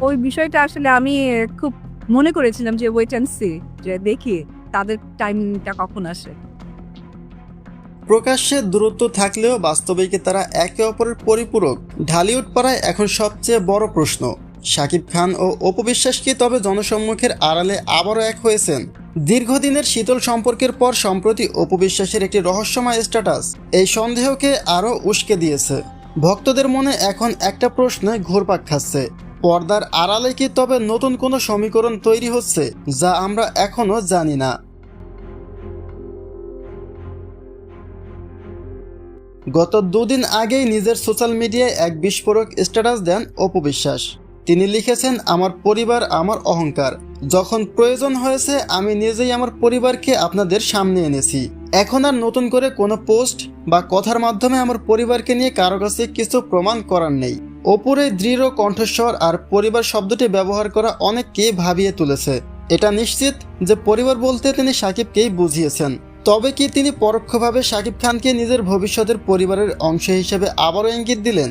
ওই বিষয়টা আসলে আমি খুব মনে করেছিলাম যে ওয়েট অ্যান্ড সি, যে দেখি তাদের টাইমটা কখন আসে। প্রকাশ্যে দূরত্ব থাকলেও বাস্তবে কি তারা একে অপরের পরিপূরক? ঢালিউড পাড়ায় এখন সবচেয়ে বড় প্রশ্ন, শাকিব খান ও অপু বিশ্বাস কি তবে জনসম্মুখের আড়ালে আবারও এক হয়েছেন? দীর্ঘদিনের শীতল সম্পর্কের পর সম্প্রতি অপু বিশ্বাসের একটি রহস্যময় স্ট্যাটাস এই সন্দেহকে আরও উস্কে দিয়েছে। ভক্তদের মনে এখন একটা প্রশ্নে ঘুরপাক খাচ্ছে, পর্দার আড়ালে কি তবে নতুন কোনো সমীকরণ তৈরি হচ্ছে যা আমরা এখনো জানি না? গত দুদিন আগেই নিজের সোশ্যাল মিডিয়ায় এক বিস্ফোরক স্ট্যাটাস দেন অপু বিশ্বাস। তিনি লিখেছেন, আমার পরিবার আমার অহংকার, যখন প্রয়োজন হয়েছে আমি নিজেই আমার পরিবারকে আপনাদের সামনে এনেছি। এখন আর নতুন করে কোনো পোস্ট বা কথার মাধ্যমে আমার পরিবারকে নিয়ে কারো কাছে কিছু প্রমাণ করার নেই। অপুর এই দৃঢ় কণ্ঠস্বর আর পরিবার শব্দটি ব্যবহার করা অনেককে ভাবিয়ে তুলেছে। এটা নিশ্চিত যে পরিবার বলতে তিনি সাকিবকেই বুঝিয়েছেন। তবে কি তিনি পরোক্ষভাবে শাকিব খানকে নিজের ভবিষ্যতের পরিবারের অংশ হিসেবে আবারও ইঙ্গিত দিলেন?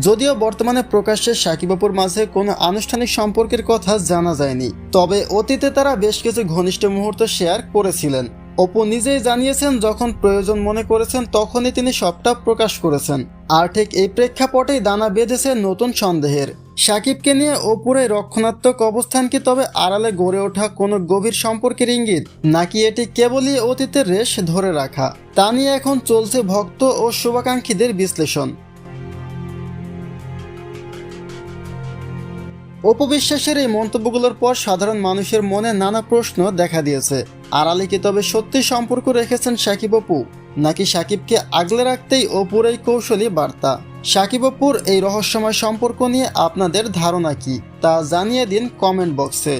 যদিও বর্তমানে প্রকাশ্যে শাকিব অপুর মাঝে কোনো আনুষ্ঠানিক সম্পর্কের কথা জানা যায়নি, তবে অতীতে তারা বেশ কিছু ঘনিষ্ঠ মুহূর্ত শেয়ার করেছিলেন। অপু নিজেই জানিয়েছেন, যখন প্রয়োজন মনে করেছেন তখনই তিনি সবটা প্রকাশ করেছেন। আর ঠিক এই প্রেক্ষাপটেই দানা বেঁধেছে নতুন সন্দেহের। সাকিবকে নিয়ে অপুর এই রক্ষণাত্মক অবস্থান কি তবে আড়ালে গড়ে ওঠা কোনো গভীর সম্পর্কের ইঙ্গিত, নাকি এটি কেবলই অতীতের রেশ ধরে রাখা, তা নিয়ে এখন চলছে ভক্ত ও শুভাকাঙ্ক্ষীদের বিশ্লেষণ। অপু বিশ্বাসের এই মন্তব্যগুলোর পর সাধারণ মানুষের মনে নানা প্রশ্ন দেখা দিয়েছে। আড়ালে কি তবে সত্যি সম্পর্ক রেখেছেন সাকিব অপু, নাকি সাকিবকে আগলে রাখতেই অপুর এই কৌশলী বার্তা? সাকিব অপুর এই রহস্যময় সম্পর্ক নিয়ে আপনাদের ধারণা কি তা জানিয়ে দিন কমেন্ট বক্সে।